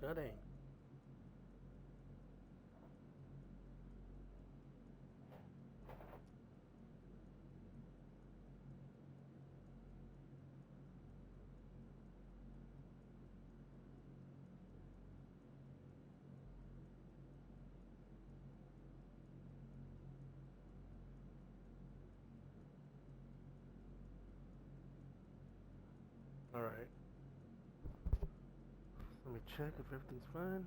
God dang. Alright. Let me check if everything's fine.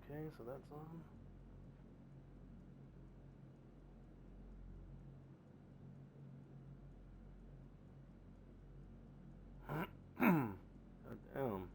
Okay, so that's on. God damn.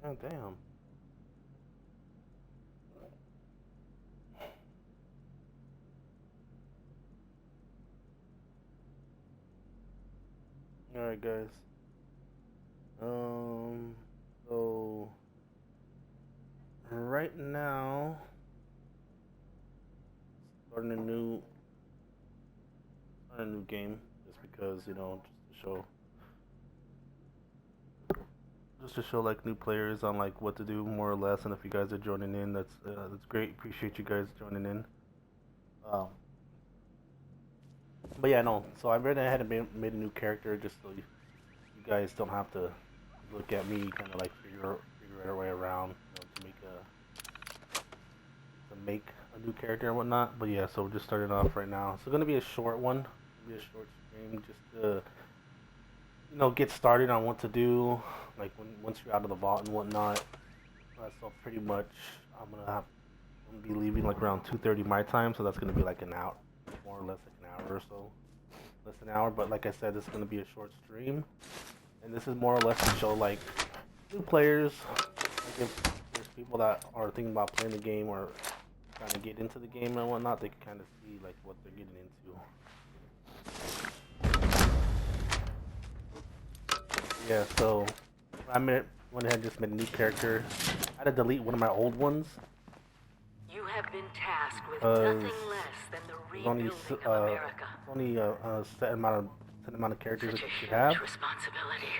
God damn. Alright, guys. So right now, starting a new game, just because just to show like new players on like what to do more or less, and if you guys are joining in, that's great. Appreciate you guys joining in. Um, but yeah, no. So I went ahead and made a new character just so you guys don't have to look at me kind of like figure our way around, to make a new character and whatnot. But yeah, so we're just starting off right now. So it's gonna be a short one, be a short stream, just to get started on what to do, like once you're out of the vault and whatnot. So pretty much, I'm gonna be leaving like around 2:30 my time, so that's gonna be like an hour, more or less like an hour or so, less than an hour. But like I said, this is gonna be a short stream, and this is more or less to show like new players, like if there's people that are thinking about playing the game or trying to get into the game and whatnot, they can kind of see like what they're getting into. Yeah, so went ahead and just made a new character. I had to delete one of my old ones. You have been tasked with nothing less than the rebuilding of America. Only a set amount of characters Such that a you huge could have. responsibility.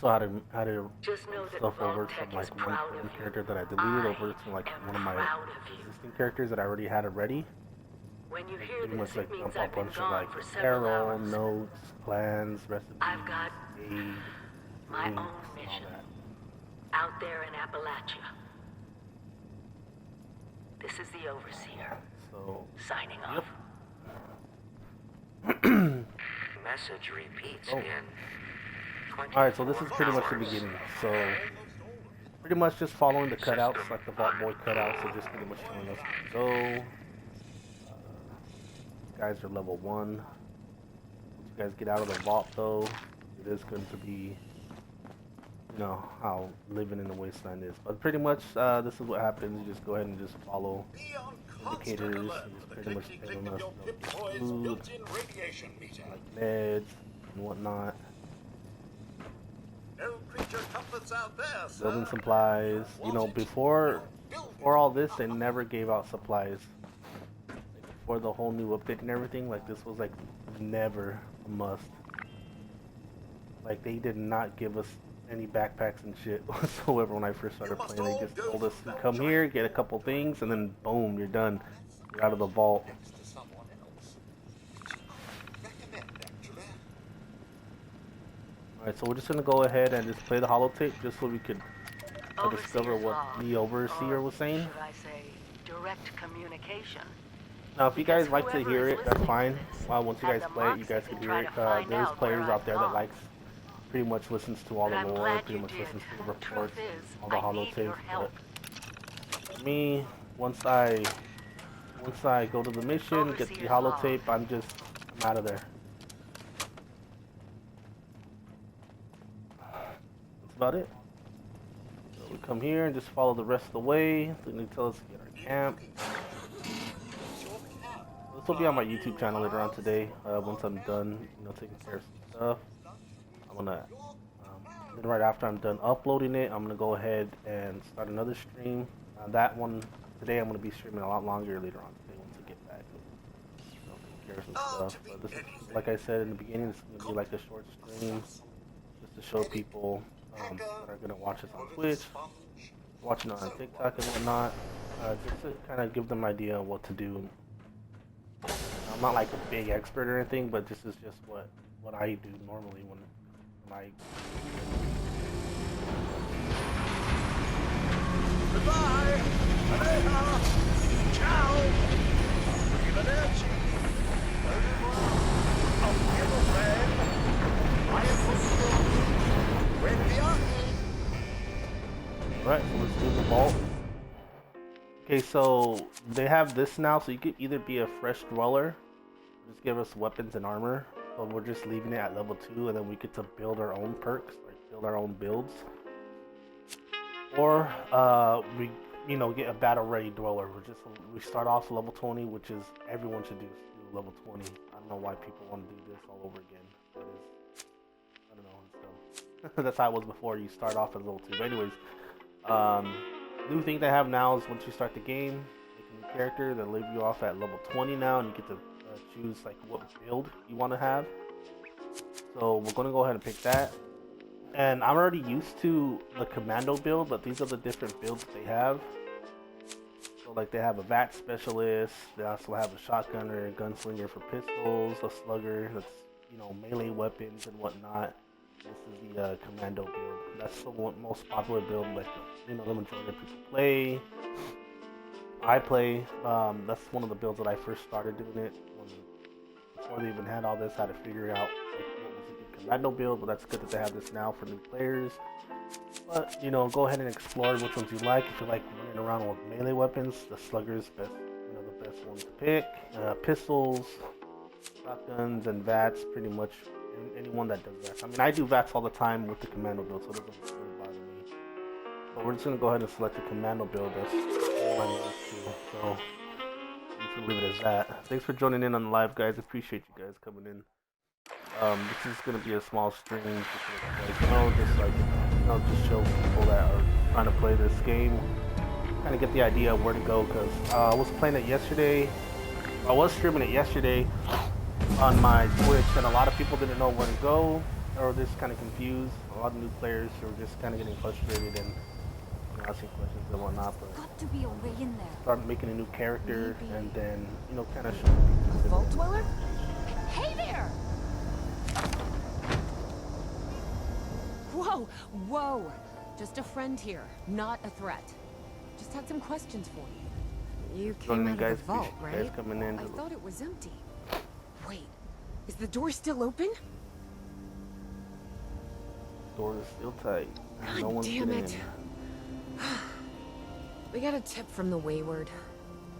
So I had to Just know that stuff over Vault-Tec from like is one proud of you. character that I deleted over to like am one of my proud of you. existing characters that I already had already. When you hear Pretty much this, like it means dump a I've been bunch of gone like for several apparel, hours. notes, plans, recipes, I've got aid, my drinks, own all mission that. out there in Appalachia. This is the Overseer. So Signing off. Message repeats in 24 alright, so this is pretty much the hours. beginning. So pretty much just following the cutouts, like the Vault Boy cutouts, so just pretty much telling us where to go. Guys are level 1. Once you guys get out of the vault though, it is going to be, how living in the wasteland is. But pretty much, this is what happens. You just go ahead and just follow indicators, and just pretty much telling us, food, like meds and whatnot. No creature comforts out there, sir. Building supplies. Before all this, they never gave out supplies. Before the whole new update and everything, like this was like never a must. Like they did not give us any backpacks and shit whatsoever when I first started playing. They just told us to come here, get a couple things, and then boom, you're done. You're out of the vault. Alright, so we're just gonna go ahead and just play the holotape just so we could discover what the Overseer was saying. Should I say direct communication? Now, if you guys like to hear it, that's fine. Well, once you guys play it, you guys can hear it. There's players out there that likes pretty much listens to all But the I'm lore, glad pretty you much did. listens to the Truth reports, is, all the I need your holotapes. help. But me, once I go to the mission, get the Overseer's holotape, log. I'm out of there. That's about it. So we come here and just follow the rest of the way. Then they tell us to get our camp. This will be on my YouTube channel later on today. Once I'm done, taking care of some stuff, I'm gonna. Then right after I'm done uploading it, I'm gonna go ahead and start another stream. That one today, I'm gonna be streaming a lot longer later on today once I get back. Taking care of some stuff. But this is, like I said in the beginning, this is gonna be like a short stream, just to show people that are gonna watch us on Twitch, watching on TikTok and whatnot, just to kind of give them an idea of what to do. I'm not like a big expert or anything, but this is just what I do normally when I. Goodbye. Aloha. Ciao. Arrivederci. Au revoir. Auf Wiedersehen. Meine Fußball. When we are. Alright, so let's do the vault. Okay, so they have this now, so you could either be a fresh dweller, just give us weapons and armor, but we're just leaving it at level 2, and then we get to build our own perks, like build our own builds. Or we get a battle ready dweller. We start off level 20, which is everyone should do level 20. I don't know why people want to do this all over again. But I don't know, it's dumb. That's how it was before. You start off at level 2. But anyways, new thing they have now is once you start the game, make a new character, they leave you off at level 20 now, and you get to choose like what build you want to have. So we're gonna go ahead and pick that. And I'm already used to the commando build, but these are the different builds that they have. So like they have a VAT specialist, they also have a shotgunner, a gunslinger for pistols, a slugger that's melee weapons and whatnot. This is the commando build. That's the most popular build, like the majority of people play. I play. That's one of the builds that I first started doing it before they even had all this. How to figure out like what was a good commando build, but that's good that they have this now for new players. But go ahead and explore which ones you like. If you like running around with melee weapons, the slugger is best. The best one to pick. Pistols, shotguns, and VATs, pretty much. Anyone that does VATs. I mean, I do VATs all the time with the commando build, so it doesn't really bother me. But we're just gonna go ahead and select the commando build. That's all I'm used to. So I'm just gonna leave it as that. Thanks for joining in on the live, guys. Appreciate you guys coming in. This is gonna be a small stream, just show people that are trying to play this game, kind of get the idea of where to go. Cause I was playing it yesterday. I was streaming it yesterday on my Twitch, and a lot of people didn't know where to go, or just kind of confused. A lot of new players who were just kind of getting frustrated and asking questions and whatnot. But got to be a way in there. Start making a new character, Maybe. and then kind of A vault dweller? Hey there! Whoa, whoa! Just a friend here, not a threat. Just had some questions for you. You came out of the vault, right? Coming in. I thought it was empty. Wait, is the door still open? Door is still tight. God No one's damn getting it. in. We got a tip from the Wayward.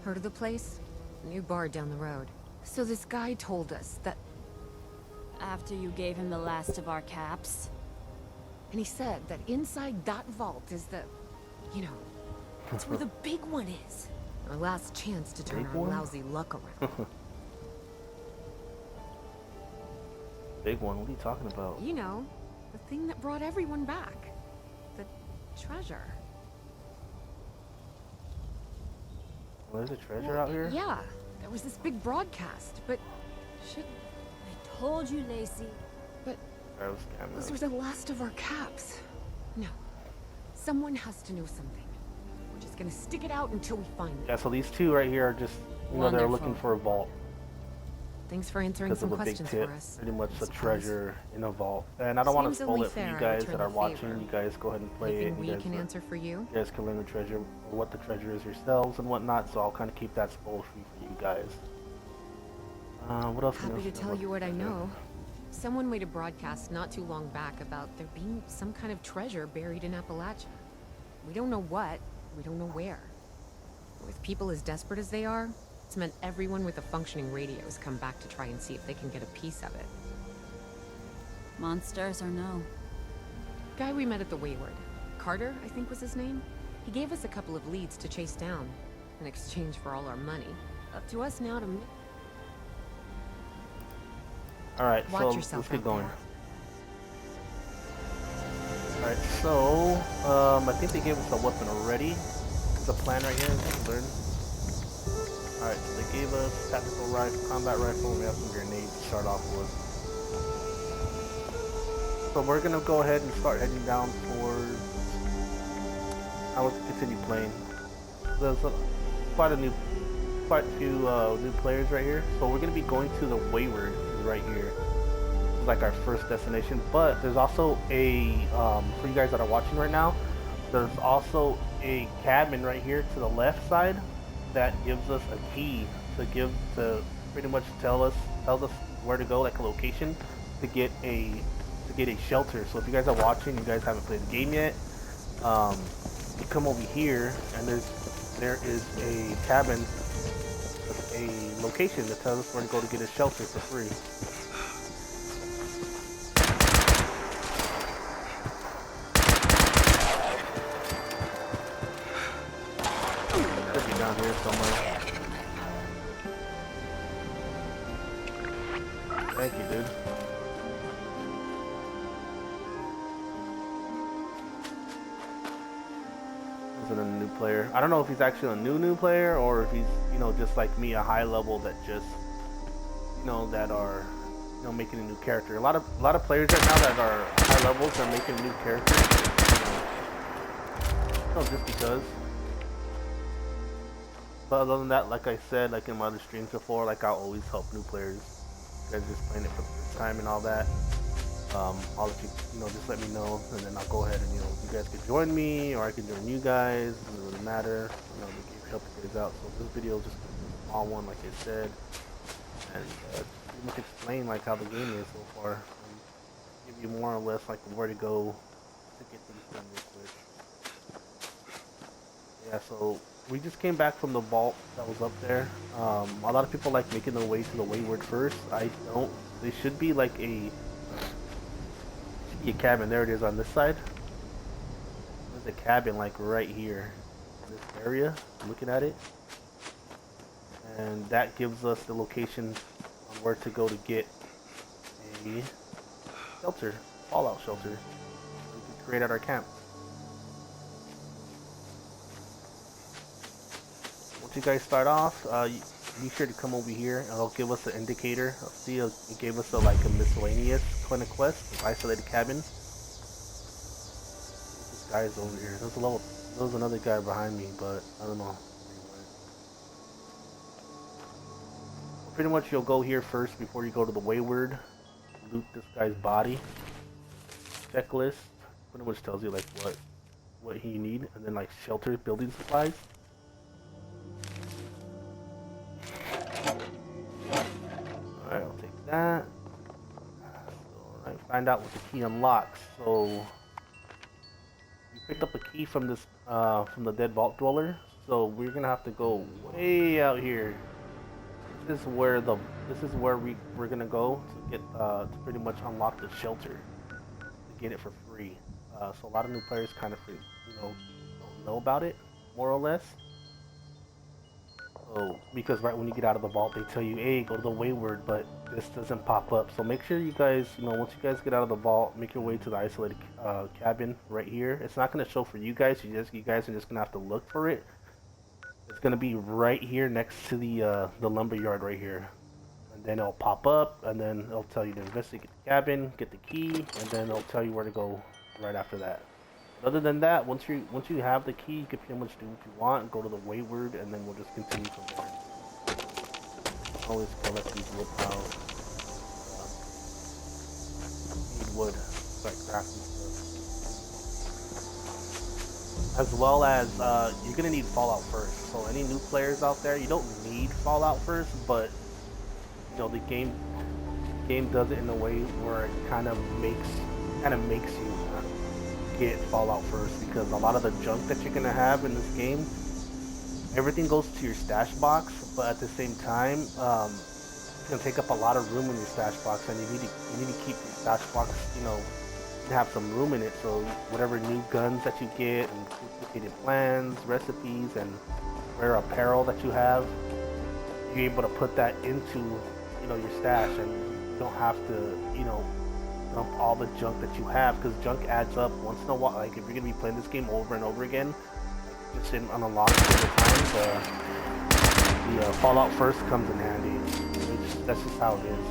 Heard of the place? New bar down the road. So this guy told us that... After you gave him the last of our caps? And he said that inside that vault is the... that's where the big one is. Our last chance to turn Big our one? lousy luck around. Big one? What are you talking about? You know, the thing that brought everyone back. The treasure. Well, there's a treasure out here? Yeah, there was this big broadcast, but... Should... I told you, Lacey. But... I was scamming. those were the last of our caps. No. Someone has to know something. We're just gonna stick it out until we find it. Yeah, so these two right here are just, they're Wonderful. looking for a vault. Thanks for answering Because some of a big questions tip. for us. Pretty much I the suppose. treasure in a vault. And I don't want to Seems spoil only it for fair you I guys return that are the watching. favor. You guys go ahead and play it. Anything You we guys can are- answer for you? You guys can learn the treasure, or what the treasure is yourselves and whatnot, so I'll kind of keep that spoil free for you guys. What else? Happy to tell you what I know. Someone made a broadcast not too long back about there being some kind of treasure buried in Appalachia. We don't know what, we don't know where. With people as desperate as they are, it's meant everyone with a functioning radio has come back to try and see if they can get a piece of it. Monsters or no? Guy we met at the Wayward, Carter, I think was his name. He gave us a couple of leads to chase down, in exchange for all our money. Up to us now to... Alright, so Watch let's yourself get out going. there. Alright, so, I think they gave us a weapon already. The plan right here, let's learn. Alright, so they gave us tactical rifle, combat rifle, and we have some grenades to start off with. So we're gonna go ahead and start heading down towards... I will continue playing. There's quite a few new players right here. So we're gonna be going to the Wayward right here. It's like our first destination. But there's also a for you guys that are watching right now, there's also a cabin right here to the left side that gives us a key to pretty much tells us where to go, like a location to get a shelter. So if you guys are watching, you guys haven't played the game yet, you come over here and there is a cabin with a location that tells us where to go to get a shelter for free. Could be down here somewhere. Thank you, dude. A new player. I don't know if he's actually a new player or if he's, you know, just like me, a high level that just, you know, that are, you know, making a new character. A lot of players right now that are high levels are making new characters. You know, just because. But other than that, like I said, like in my other streams before, like I'll always help new players. You guys just playing it for the first time and all that. I'll let you know, just let me know, and then I'll go ahead and, you know, you guys can join me, or I can join you guys. It doesn't really matter. You know, we can help you guys out. So this video is just a small one, like I said, and pretty much explain like how the game is so far, and give you more or less like where to go to get things done real quick. Yeah, so we just came back from the vault that was up there. A lot of people like making their way to the Wayward first. I don't. They should be like a cabin. There it is on this side. There's a cabin like right here in this area. Looking at it, and that gives us the location on where to go to get a shelter, fallout shelter, we can create at our camp. Once you guys start off, be sure to come over here and it'll give us an indicator. See, it gave us like a miscellaneous kind of quest, isolated cabin. This guy's over here. There's another guy behind me, but I don't know. Pretty much you'll go here first before you go to the Wayward. Loot this guy's body. Checklist pretty much tells you like what you need, and then like shelter, building supplies. Alright, I'll take that. So, I find out what the key unlocks. So we picked up a key from this from the dead vault dweller. So we're gonna have to go way out here. This is where we're gonna go to get to pretty much unlock the shelter to get it for free. So a lot of new players kind of don't know about it, more or less. So, because right when you get out of the vault, they tell you, hey, go to the Wayward, but this doesn't pop up. So make sure you guys, once you guys get out of the vault, make your way to the isolated cabin right here. It's not going to show for you guys. You guys are just going to have to look for it. It's going to be right here next to the lumber yard right here. And then it'll pop up, and then it'll tell you to investigate the cabin, get the key, and then it'll tell you where to go right after that. Other than that, once you have the key, you can pretty much do what you want, go to the Wayward, and then we'll just continue from there. Always collect these wood piles. Need wood, like crafting stuff. As well as, you're gonna need Fallout first. So any new players out there, you don't need Fallout first, but the game game does it in a way where it kind of makes you get Fallout first, because a lot of the junk that you're gonna have in this game, everything goes to your stash box, but at the same time, it's gonna take up a lot of room in your stash box, and you need to keep your stash box, you know, have some room in it, so whatever new guns that you get and duplicated plans, recipes, and rare apparel that you have, you're able to put that into, you know, your stash, and you don't have to, you know, dump all the junk that you have, because junk adds up once in a while. Like if you're gonna be playing this game over and over again, like just on a long period of time, the Fallout first comes in handy. That's just how it is.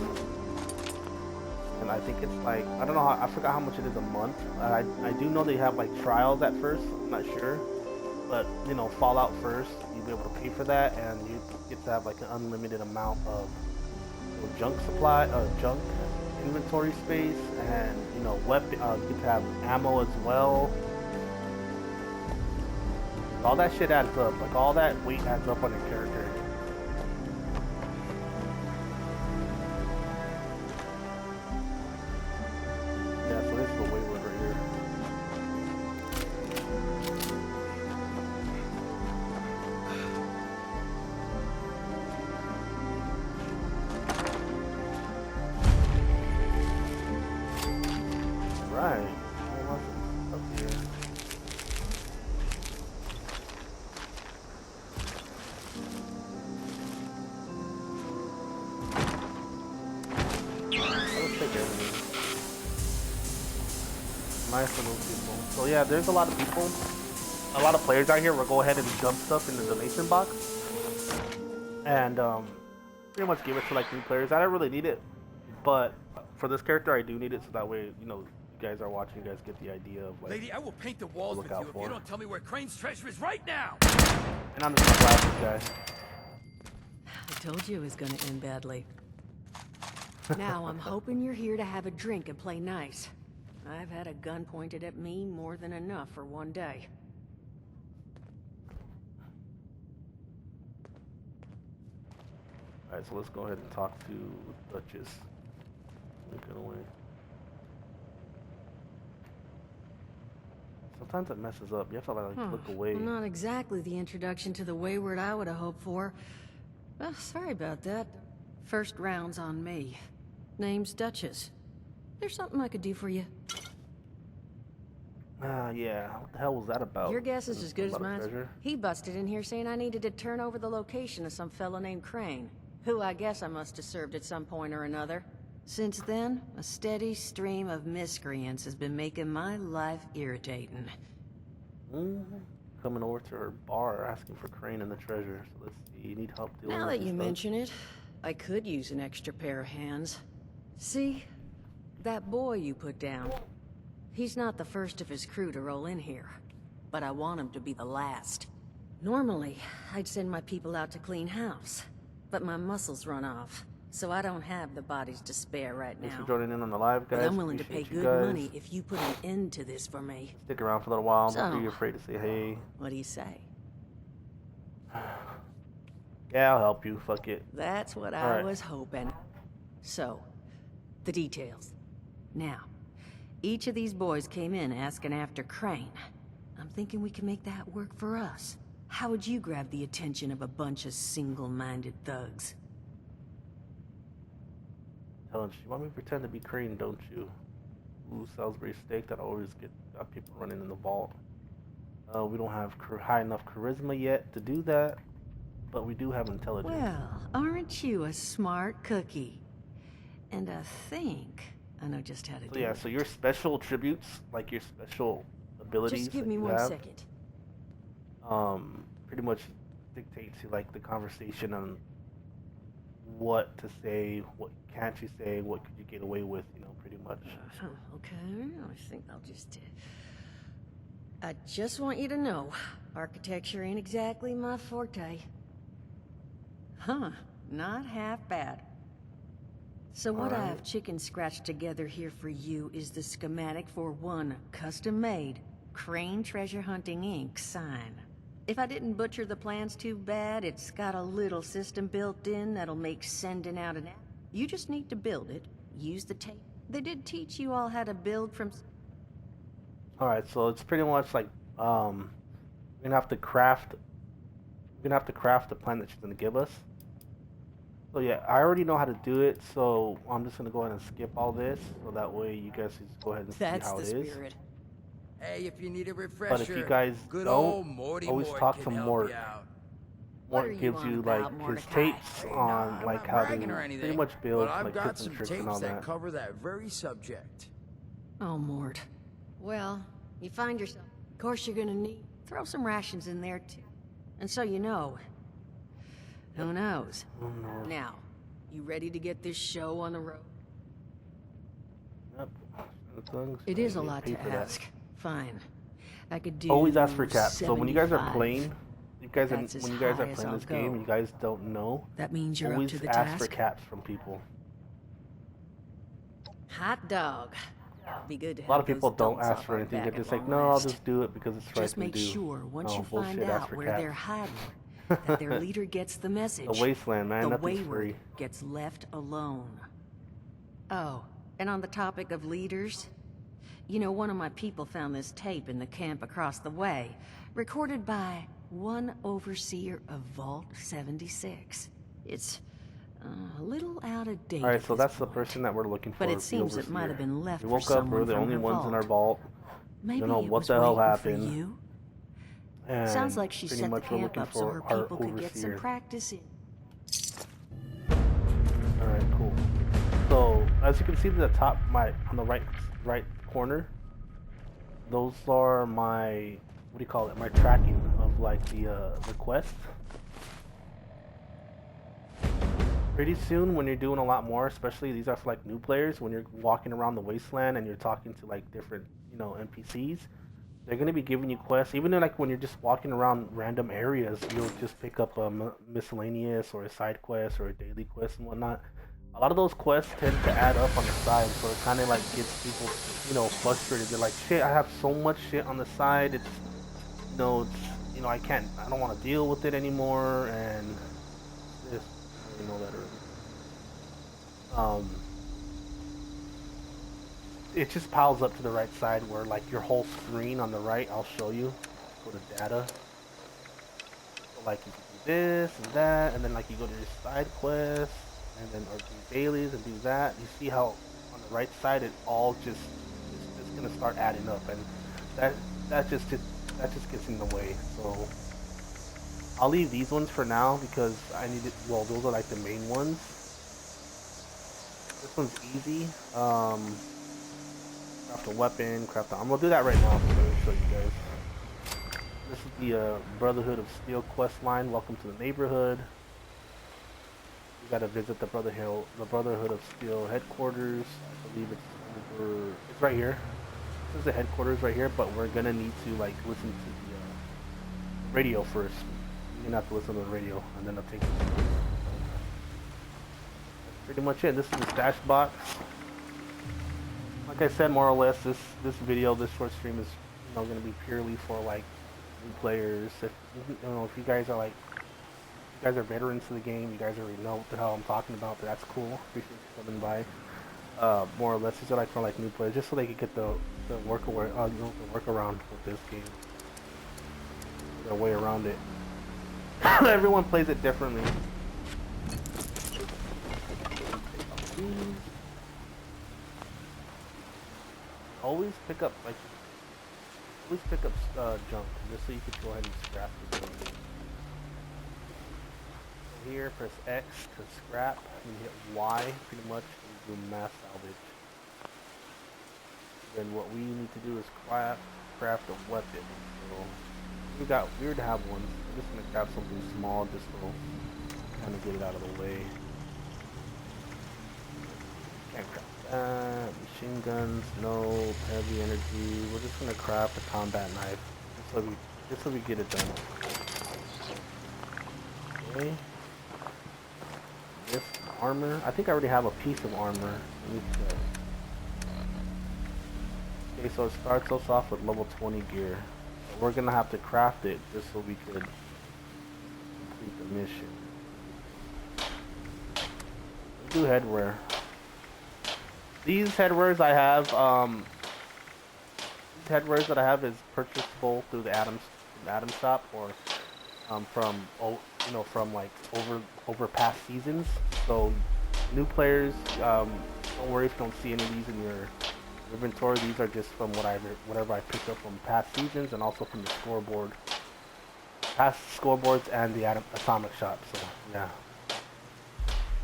And I think it's like, I don't know how, I forgot how much it is a month. I do know they have like trials at first, I'm not sure. But, you know, Fallout first, you'll be able to pay for that, and you get to have like an unlimited amount of, you know, junk inventory space, and, you know, weapon, you get to have ammo as well. All that shit adds up, like all that weight adds up on your character. Yeah, so this is the Wayward right here. Right. What was it? Up here. Let's take everything. Nice little people. So yeah, there's a lot of people, a lot of players out here will go ahead and dump stuff in the donation box, and pretty much give it to like new players. I don't really need it, but for this character I do need it, so that way, you know, you guys are watching, you guys get the idea of like. Lady, I will paint the walls with you if you don't tell me where Crane's treasure is right now. And I'm just a plastic guy. I told you it was gonna end badly. Now I'm hoping you're here to have a drink and play nice. I've had a gun pointed at me more than enough for one day. Alright, so let's go ahead and talk to Duchess. Look it away. Sometimes it messes up. You have to like look away. Well, not exactly the introduction to the Wayward I would have hoped for. Well, sorry about that. First round's on me. Name's Duchess. There's something I could do for you. Yeah. What the hell was that about? Your guess is as good as mine. Treasure? He busted in here saying I needed to turn over the location of some fella named Crane, who I guess I must have served at some point or another. Since then, a steady stream of miscreants has been making my life irritating. Coming over to her bar asking for Crane and the treasure. So let's see. You need help dealing Now with that you this stuff? mention it, I could use an extra pair of hands. See? That boy you put down. He's not the first of his crew to roll in here, but I want him to be the last. Normally, I'd send my people out to clean house, but my muscles run off, so I don't have the bodies to spare right Thanks now. for joining in on the live, guys. But I'm willing to pay Appreciate you good guys. money if you put an end to this for me. Stick around for a little while. So, Don't be afraid to say hey. What do you say? Yeah, I'll help you. Fuck it. That's what I Alright. was hoping. So, the details. Now, each of these boys came in asking after Crane. I'm thinking we can make that work for us. How would you grab the attention of a bunch of single-minded thugs? Helen, you want me to pretend to be Crane, don't you? Ooh, Salisbury steak. That always get people running in the vault. We don't have high enough charisma yet to do that, but we do have intelligence. Well, aren't you a smart cookie? And I think I know just how to So do yeah, it. so your special attributes, like your special abilities, Just give that me you 1 have, second. pretty much dictate to like the conversation on what to say, what can't you say, what could you get away with, you know, pretty much. Okay, I think I'll just... I just want you to know, architecture ain't exactly my forte. Huh, not half bad. So what Alright. I've chicken scratched together here for you is the schematic for one custom-made Crane Treasure Hunting Inc. sign. If I didn't butcher the plans too bad, it's got a little system built in that'll make sending out an... You just need to build it, use the tape? They did teach you all how to build from... Alright, so it's pretty much like, we're gonna have to craft the plan that she's gonna give us. So yeah, I already know how to do it, so I'm just gonna go ahead and skip all this, so that way you guys can just go ahead and see That's how the it is. spirit. Hey, if you need a refresher, But if you guys good don't, old Morty always Mort talk can to help Mort. you out. What are Mort you gives on you about, like his Mordecai? tapes Hey, on nah, I'm like not how bragging to or anything, pretty much build but I've like got tips some and tricks and tapes all that that. cover that very subject. Oh, Mort. Well, you find yourself... Of course you're gonna need... Throw some rations in there, too. And so you know... Who knows? Oh no. Now, you ready to get this show on the road? Yep. As long as It I is a get lot paid to for that. ask. Fine. I could do... Always ask for caps. So when you guys are 75. playing, That's as when you guys high are as playing I'll this game, go. you guys don't know. That means you're Always up to the ask for task? caps from people. Hot dog. Be good to have A lot of those people don't adults ask off for our anything. back They're just at like, long no, I'll last. just do it because it's right Just to make do. sure once Oh, you find bullshit, ask out for where caps. they're hiding, that their leader gets the message. The wasteland, man. The Nothing's wayward free. gets left alone. Oh, and on the topic of leaders, you know, one of my people found this tape in the camp across the way, recorded by one overseer of Vault 76. It's a little out of date. Alright, at so this that's the point. person that we're looking for. But it the seems it might overseer. have been left We for woke up, we're someone the from only her ones in our vault. vault. Maybe know it what was the hell waiting for happened. you. And Sounds like she pretty set the much we're camp looking up so for her our people could get some overseer. practice in. Alright, cool. So as you can see to the top, on the right corner, those are my, what do you call it? My tracking of like the quest. Pretty soon, when you're doing a lot more, especially these are for like new players, when you're walking around the wasteland and you're talking to like different, you know, NPCs, they're gonna be giving you quests. Even though like when you're just walking around random areas, you'll just pick up a miscellaneous or a side quest or a daily quest and whatnot. A lot of those quests tend to add up on the side, so it kind of like gets people, you know, frustrated. They're like, shit, I have so much shit on the side. It's, you know, I don't want to deal with it anymore, and this, you know that already. It just piles up to the right side where like your whole screen on the right, I'll show you. Go to data. So, like you can do this and that, and then like you go to your side quest, and then or do dailies and do that. You see how on the right side it all just gonna start adding up, and that just gets in the way. So I'll leave these ones for now because I need it. Well, those are like the main ones. This one's easy. Craft a weapon, I'm gonna do that right now. So I'm gonna show you guys. This is the Brotherhood of Steel quest line. Welcome to the neighborhood. You gotta visit the Brotherhood of Steel headquarters. I believe it's right here. This is the headquarters right here, but we're gonna need to like listen to the radio first. You're gonna have to listen to the radio, and then I'll take you. That's pretty much it. This is the stash box. Like I said, more or less, this short stream is, you know, going to be purely for like new players. If you guys are veterans to the game, you guys already know what the hell I'm talking about. But that's cool. Appreciate you coming by. More or less, these are like for like new players, just so they can get the workaround with this game. Their way around it. Everyone plays it differently. Always pick up junk, just so you can go ahead and scrap it. So here, press X to scrap, and hit Y pretty much and do mass salvage. Then what we need to do is craft a weapon. So we already have one. I'm just gonna craft something small just to kind of get it out of the way. Can't craft that. Machine guns, no. Heavy energy. We're just gonna craft a combat knife just so we get it done. Okay. This armor. I think I already have a piece of armor. Let me check. Okay, so it starts us off with level 20 gear. But we're gonna have to craft it just so we could complete the mission. Let's do headwear. these headwears I have, these headwears that I have is purchasable through the Adams shop or from from like over past seasons. So new players, don't worry if you don't see any of these in your inventory. These are just from whatever I picked up from past seasons and also from the scoreboard, past scoreboards and the Atomic shop. So yeah.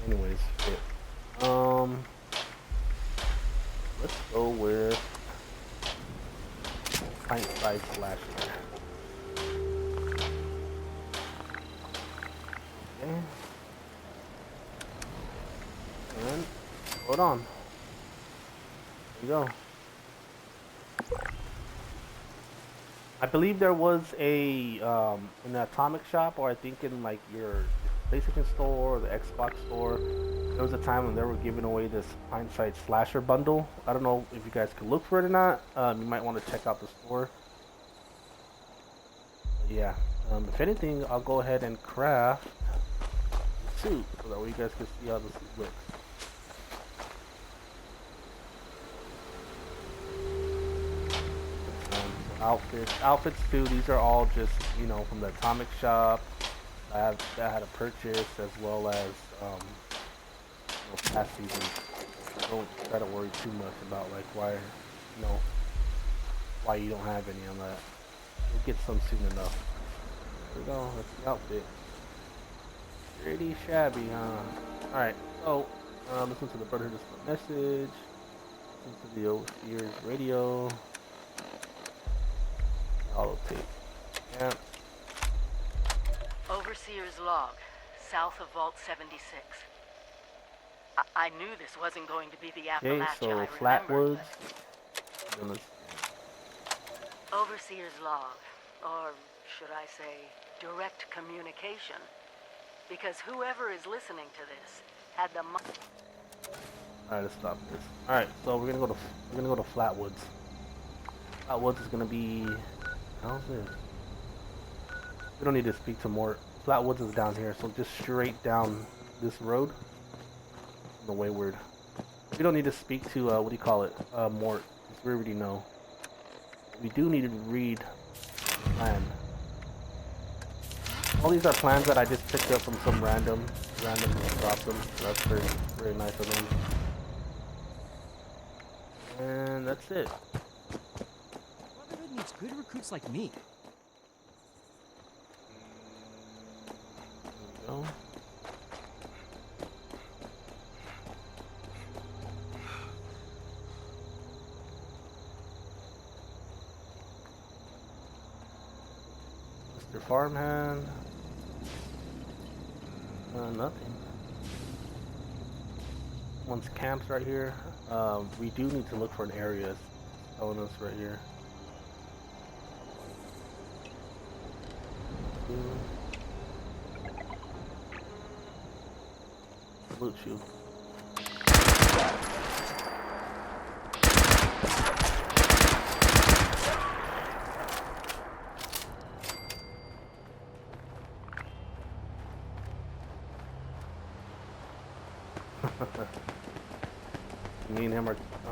Anyways, let's go with pint-sized slasher. Okay. And hold on. There you go. I believe there was a in the Atomic shop, or I think in like your PlayStation store or the Xbox store, there was a time when they were giving away this hindsight slasher bundle. I don't know if you guys could look for it or not. You might want to check out the store. But yeah. If anything, I'll go ahead and craft the suit so that way you guys can see how the suit looks. Outfits too. These are all just from the Atomic shop. I had to purchase as well as past seasons. Don't try to worry too much about like why you don't have any on that. You'll get some soon enough. There we go. That's the outfit. Pretty shabby, huh? All right. So listen to the Brotherhood message. Listen to the Overseer's radio. Holotape. Yeah. Overseer's log, south of Vault 76. I knew this wasn't going to be the Appalachia so Flatwoods. Overseer's log, or should I say, direct communication. Because whoever is listening to this had the Alright, let's stop this. Alright, so we're gonna go to Flatwoods. Flatwoods is gonna be how's this? We don't need to speak to Mort. Flatwoods is down here, so just straight down this road. The Wayward. We don't need to speak to what do you call it? Mort. We already know. We do need to read plan. All these are plans that I just picked up from some random dropped them. So that's very nice of them. And that's it. Brotherhood needs good recruits like me. There we go. Mr. Farmhand. Nothing. One's camps right here. We do need to look for an area. It's telling us right here. Loot you.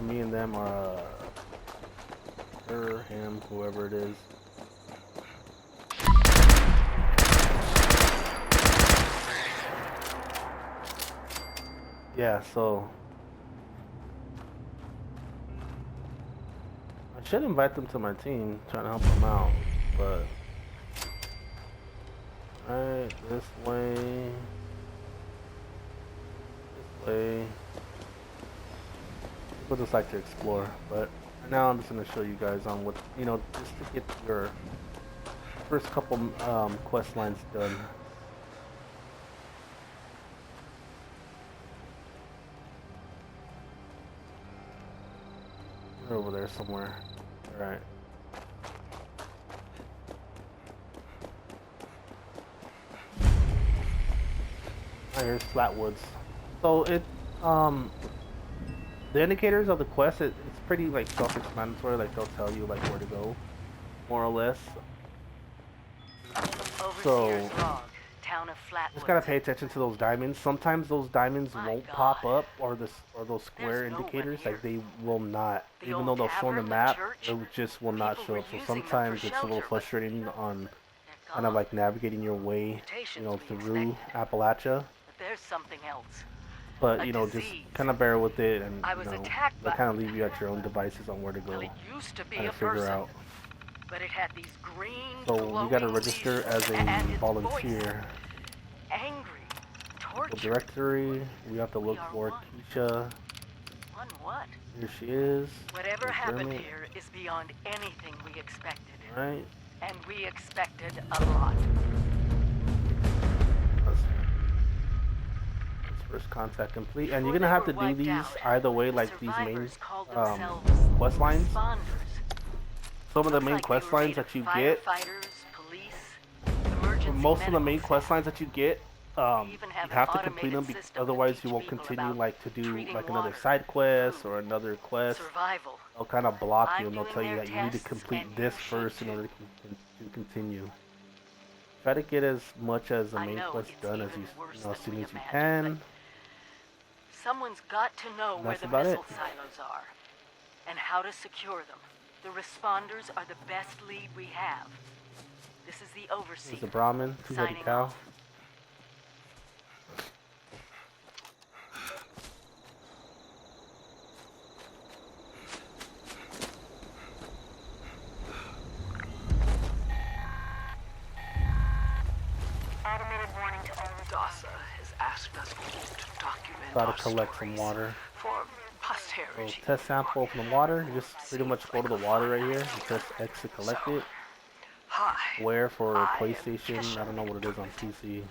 Me and them are her, him, whoever it is. Yeah, so I should invite them to my team, trying to help them out, but alright, this way. People just like to explore, but now I'm just going to show you guys on what, just to get your first couple quest lines done. They're over there somewhere. Alright. Here's Flatwoods. So the indicators of the quest, it's pretty like self-explanatory. Like they'll tell you like where to go, more or less. Overseer's log, town of Flatwoods. Just gotta pay attention to those diamonds. Sometimes those diamonds My won't God. pop up, or those square There's no one indicators, here. like they will not. The Even old though they'll show on the tavern, the map, church, it just will not people show were up. So using them for sometimes it's a little shelter, but frustrating on they're kind of gone. like navigating your way, you Mutations know, we through expected. Appalachia. But there's something else. But A you know, just disease. kind of bear with it, and I you was know, attacked they by kind of leave you at your own devices on where to Well, go, it used to be kind a of figure person, out. but it had these green, So you gotta glowing register lesions as a and its volunteer. voice. Angry, The tortured. directory, we have to We look are for one. Keisha. One what? Here she is. Whatever happened McDermott. here is beyond anything we expected. Right. And we expected a lot. That's first contact complete, and you're Before gonna they have were to do wiped these out, either way, the like these main survivors called um, themselves quest lines. responders. Some of the Looks main like they quest were lines made of that you get, firefighters, police, emergency most of the main medical quest staff. lines that you get, They even you have an have to complete them, automated system that otherwise teach you won't people continue about like to do treating like another water, side quest food, or another quest. Survival. They'll kind of block you, I'm and they'll doing tell you their that you need to tests, complete and this you should first in too. order to continue. Try to get as much as the I main know quest it's done as even you, worse know, as than soon we as you imagined, can. Someone's got to know where That's the about it. missile silos are and how to secure them. The responders are the best lead we have. This is the overseer. There's the Brahmin, two-headed Signing cow. off. Automated warning to all DASA has asked us to document Try to our collect some stories water. for So posterity. test sample from the water. You just pretty much go to the water right here and press X to collect it. Hi, Where for I am PlayStation? Kesha I don't know what it is on McDermott. PC.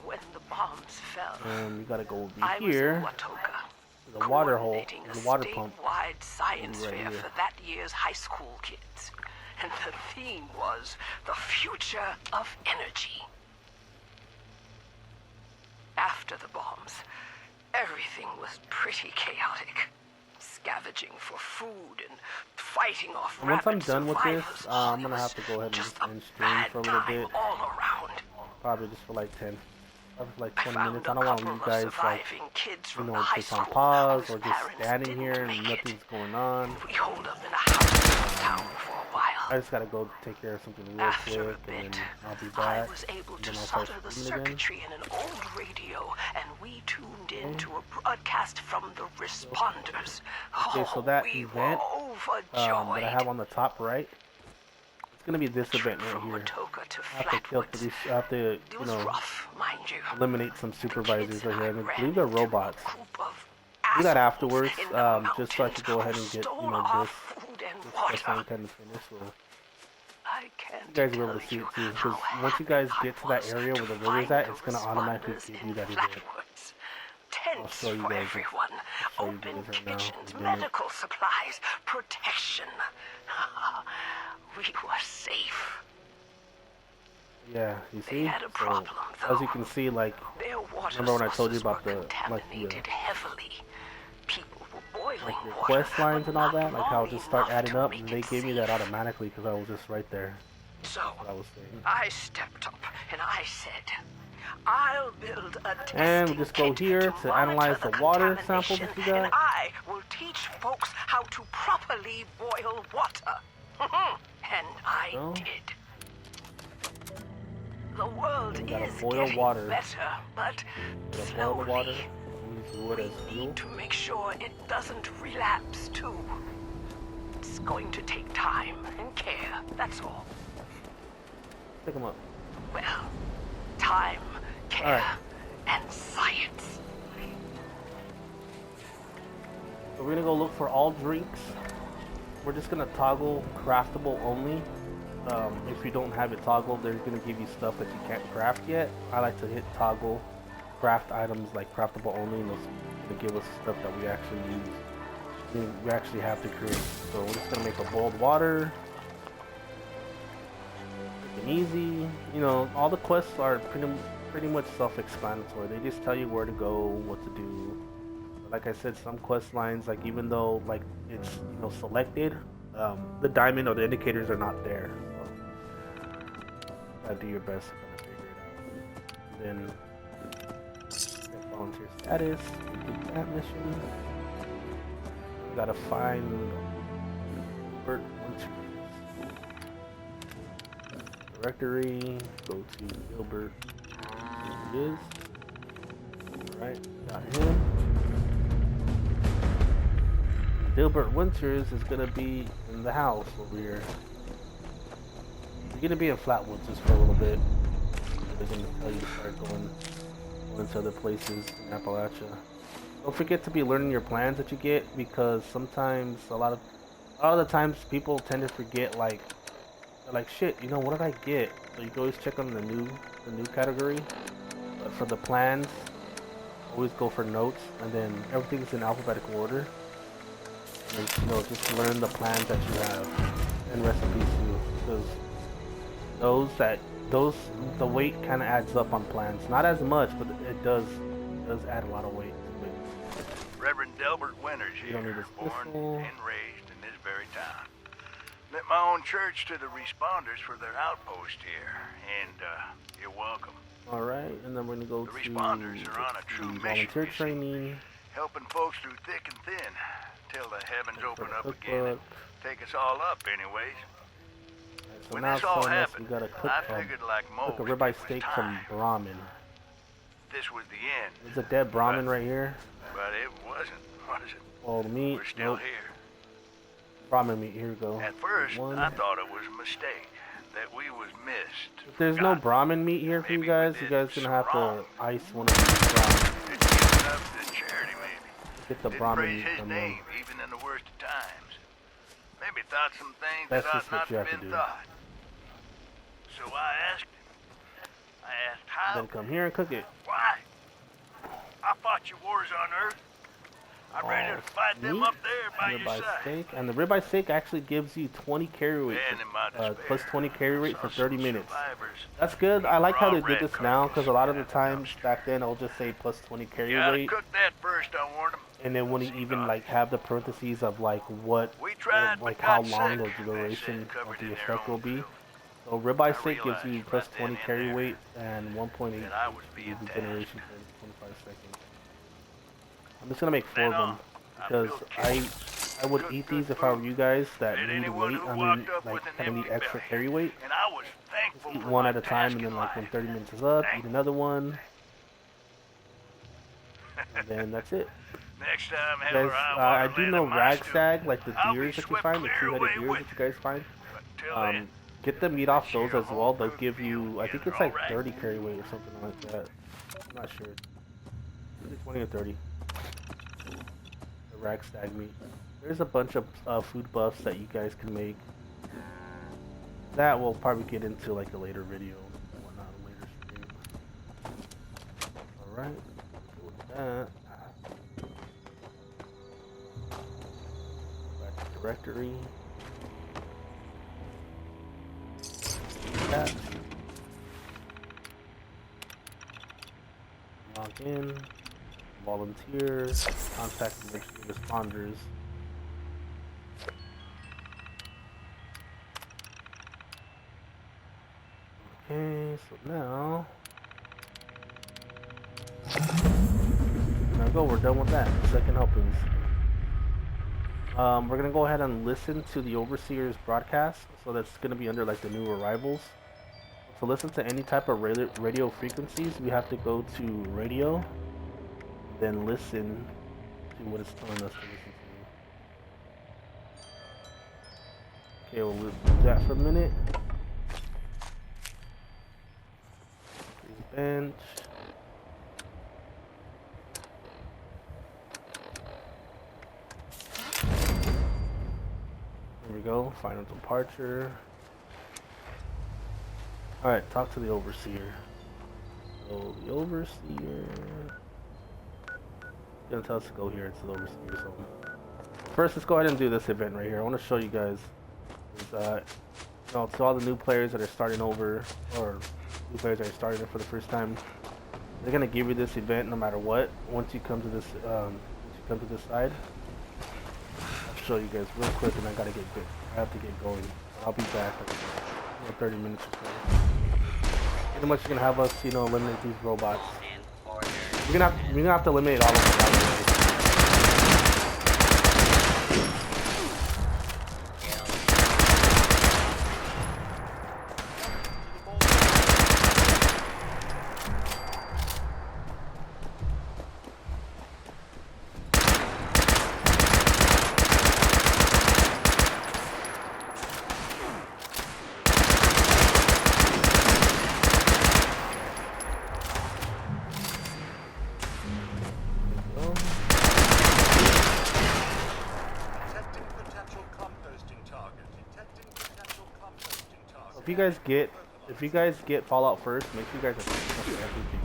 when the bombs fell, And you gotta go I over was in here. Watoga, The water hole, coordinating the a water pump. statewide science Right fair here. for that year's high school kids. And the theme was the future of energy. After the bombs, everything was pretty chaotic. Scavenging for food and fighting off And once I'm rapid done with this, survivors. I'm It gonna was have to go ahead just a and stream bad for a little time bit. all around. Probably just for like 10, probably for like I 20 found minutes. a I don't want couple you of guys like, surviving kids you from know, the high just on school pause whose or just parents standing didn't here and make it. nothing's going on. We holed up in a house in town for a while. I just gotta go take care of something real After a quick, and bit, then I'll be I back. was able and to then I'll start solder the streaming again. circuitry in an old radio, and we tuned into a broadcast from the responders. Okay, so Oh, that we event were overjoyed. that I have on the top right, it's gonna be this event right From here. Watoga to I have to kill Flatwoods. 3, I have to, It you was know, rough, mind you. eliminate some The supervisors kids right here. and And I I believe they're ran into a robots. group of Do that assholes afterwards, in the just so I could go ahead mountains and get, who you stole know, our this food and quest line water. kind of finished. So I can't you guys will be tell able to see you it too, how because once you happy guys I get to that was area to where the find river's at, the it's gonna automatically responders give you in that event. Flatwoods. Tents show you for guys it. everyone, I'll show you open guys right now. kitchens, I'm doing it. medical supplies, protection. We were safe. Yeah, you They see? had a So, problem, as you though. can see, like, Their water remember when I told you sources about were the, like, the contaminated heavily. People were boiling your water, quest lines but and all not that, like how long it just start enough adding to up, make and they it gave me that safe. automatically because I was just right there. So What I was saying. I stepped up and I said, I'll build a testing And we'll just go kit here to monitor analyze the water sample that contamination, you got. and I will teach folks how to properly boil water. And I Well. did. The world We gotta is boil getting water. better, but Gotta slowly. boil the water, use wood We as fuel. need to make sure it doesn't relapse too. It's going to take time and care, that's all. Pick them up. Well, time, care, Alright. and science. So we're gonna go look for all drinks. We're just gonna toggle craftable only. If you don't have it toggled, they're gonna give you stuff that you can't craft yet. I like to hit toggle craft items like craftable only, and those gonna give us stuff that we actually use. We actually have to create. So we're just gonna make a boiled water. Quick and easy. You know, all the quests are pretty much self-explanatory. They just tell you where to go, what to do. Like I said, some quest lines, like even though like it's selected, the diamond or the indicators are not there. So gotta do your best to kind of figure it out. then get volunteer status, complete that mission. We gotta find Bert Winters. Directory, go to Gilbert. Here he is. Alright, got him. Gilbert Winters is gonna be in the house over here. You're gonna be in Flatwoods just for a little bit. They're gonna tell you to start going to other places in Appalachia. Don't forget to be learning your plans that you get, because sometimes a lot of the times people tend to forget, like they're like, shit, you know, what did I get? So you can always check on the new category. But for the plans, always go for notes, and then everything's in alphabetical order. And, you know, just learn the plans that you have and recipes too, because the weight kind of adds up on plans. Not as much, but it does add a lot of weight to it. Reverend Delbert Winters You don't need here, a born pistol. and raised in this very town. Lent my own church to the responders for their outpost here, and you're welcome. All right, and then we're gonna go The to responders are on a true mission, volunteer you see. training. Helping folks through thick and thin, till the heavens open up Cookbook. again and take us all up anyways. Alright, so When now this it's all telling us happened, we got a I figured like most, cook a ribeye it was steak time. from Brahmin. This was the end, There's a dead Brahmin right here. but it wasn't, was it? All the meat. We're still Nope. here. Brahmin meat. Here we go. At first, One. I thought it was a mistake, that we was missed. If there's no forgotten. Brahmin meat here for you Maybe guys, we you did guys gonna have some to ice one of these Brahmin. It's given up to charity, maybe. Get the Didn't Brahmin praise meat his from name, them. even in the worst of times. Maybe thought some things That's that ought just what not you have have to been do. thought. So I asked him. I asked how. Then come here and cook it. Why? I fought your wars on Earth. I'm ready to fight them meat, up there by your ribeye side. steak, and the ribeye steak actually gives you 20 carry weight, And in my despair, plus 20 carry rate saw for 30 some minutes. survivors. That's good. I like how they Raw did red this now, because a lot of the carcass, times back then it'll just say plus 20 carry You gotta weight, cook that first, I warned him. and then when you even like have the parentheses of like what, We tried, like but how got long sick. the They said duration covered of the in their effect will own be. filth. So ribeye I steak gives realized you plus right 20 then and carry there weight and 1.8 that I was being regeneration tasked. for 25 seconds. I'm just gonna make 4 of Then them on, I because built I kitchens. would Good, eat good these if I were food. you guys that Let need anyone weight. who I mean, walked up like with an kind of need empty extra belly. carry weight. And I was thankful Eat for one my at a time, task and then in like when life. 30 minutes is up, eat Thankful. another one, and then that's it. Next time, You Heller, guys, I I do know Ragstag, like the I'll be deers that you swept find, the clear two-headed away deers with that you guys find. But till then, Get the meat off those Share as well. They'll home give cooked you, meal I think it's together, like alright? 30 carry weight or something like that. I'm not sure. Maybe 20 or 30. The Ragstag meat. There's a bunch of food buffs that you guys can make. That we'll probably get into like a later video and whatnot, a later stream. Alright, go with that. Back to directory. That. Log in. Volunteers. Contact emergency responders. Okay, so now there we go, we're done with that. Second helpings. We're gonna go ahead and listen to the Overseer's broadcast. So that's gonna be under like the new arrivals. To listen to any type of radio frequencies, we have to go to radio, then listen to what it's telling us to listen to. Okay, we'll do that for a minute. Bench. There we go, final departure. Alright, talk to the Overseer. So, the Overseer... It's gonna tell us to go here to the Overseer's home. First, let's go ahead and do this event right here. I want to show you guys. To all the new players that are starting over, or new players that are starting it for the first time, they're gonna give you this event no matter what. Once you come to this, side, I'll show you guys real quick, and I have to get going. I'll be back in 30 minutes or so. pretty much gonna have us, you know, eliminate these robots. We're gonna have to eliminate all of them. If you guys get Fallout first, make sure you guys are everything.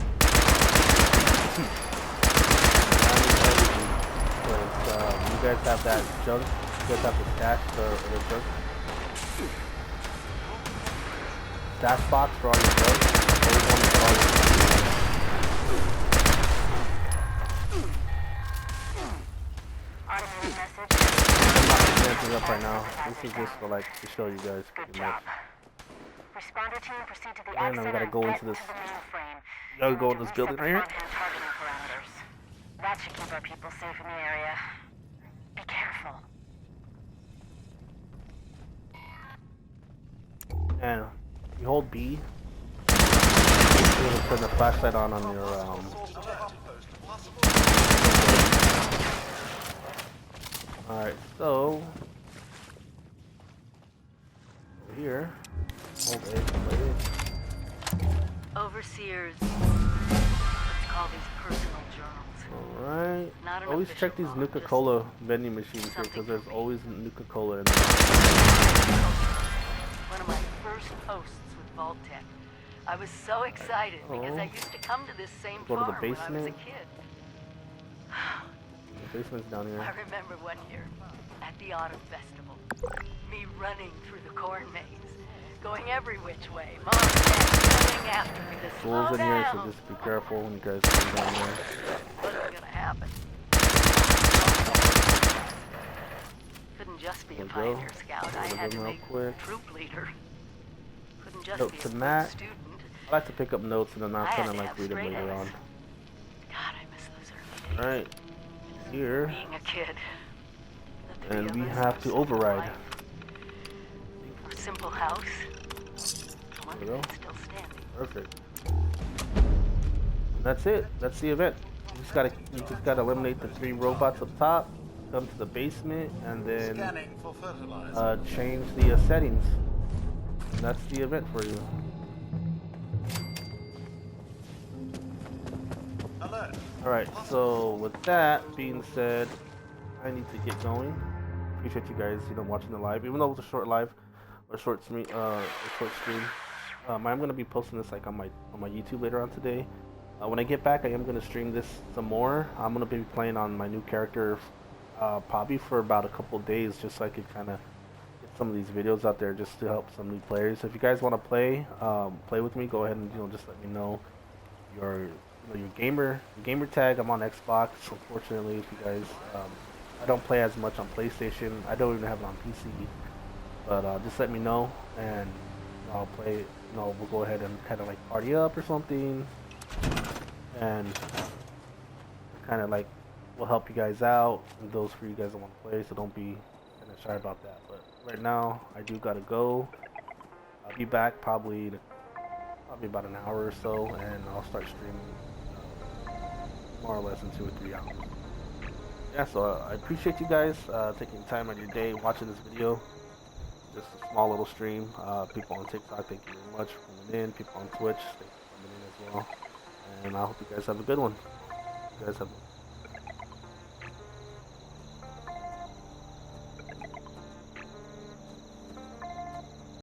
Because you guys have that junk, you guys have the stash the junk. Stash box for all your junk. Automated message. I'm not putting anything up right now. This is just for like to show you guys pretty much. Responder team, proceed to the And exit we gotta go and into get this. to the mainframe. We gotta go in this building right here. Front-end targeting parameters. That should keep our people safe in the area. Be careful. And you hold B. You're gonna turn the flashlight on your Alright, so here. Hold A, play it. Overseers. Let's call these personal journals. Alright. Not an Always check official these log, Nuka-Cola vending machines here because there's always Nuka-Cola in there. One of my first posts with Vault-Tec. I was so excited because I used to come to this same Go to farm the when I was a basement. kid. The basement's down here. I remember one year at the Autumn Festival, me running through the corn maze, going every which way, Mom and Dad running after me to slow Fools in here, so down. just be careful when you guys come down there. Wasn't gonna happen. Couldn't just be a There we go. pioneer scout. I Load had to them real make quick. troop leader. Couldn't just Note be to a good Matt. student. I like to pick up notes and then I not had kind to of like have read them straight later A's. on. God, I miss those early days. Alright. Here. Being a kid. Let the And we others have have to simple override. life. A simple house. One There we go. that's still standing. Perfect. That's it. That's the event. You just gotta eliminate the 3 robots up top, come to the basement, and then change the settings. And that's the event for you. Alright, so with that being said, I need to get going. Appreciate you guys, watching the live, even though it was a short live or short stream. I'm gonna be posting this like on my YouTube later on today. When I get back, I am gonna stream this some more. I'm gonna be playing on my new character, Poppy, for about a couple days, just so I could kind of get some of these videos out there, just to help some new players. So if you guys want to play with me, go ahead and just let me know your gamer tag. I'm on Xbox. Unfortunately, if you guys, I don't play as much on PlayStation. I don't even have it on PC. But just let me know, and I'll play. We'll go ahead and kind of like party up or something, and kind of like we'll help you guys out. And those for you guys that want to play, so don't be kind of shy about that. But right now, I do gotta go. I'll be back probably about an hour or so, and I'll start streaming more or less in 2 or 3 hours. Yeah, so I appreciate you guys taking time out of your day watching this video. Just a small little stream. People on TikTok, thank you very much for coming in. People on Twitch, thank you for coming in as well. And I hope you guys have a good one. You guys have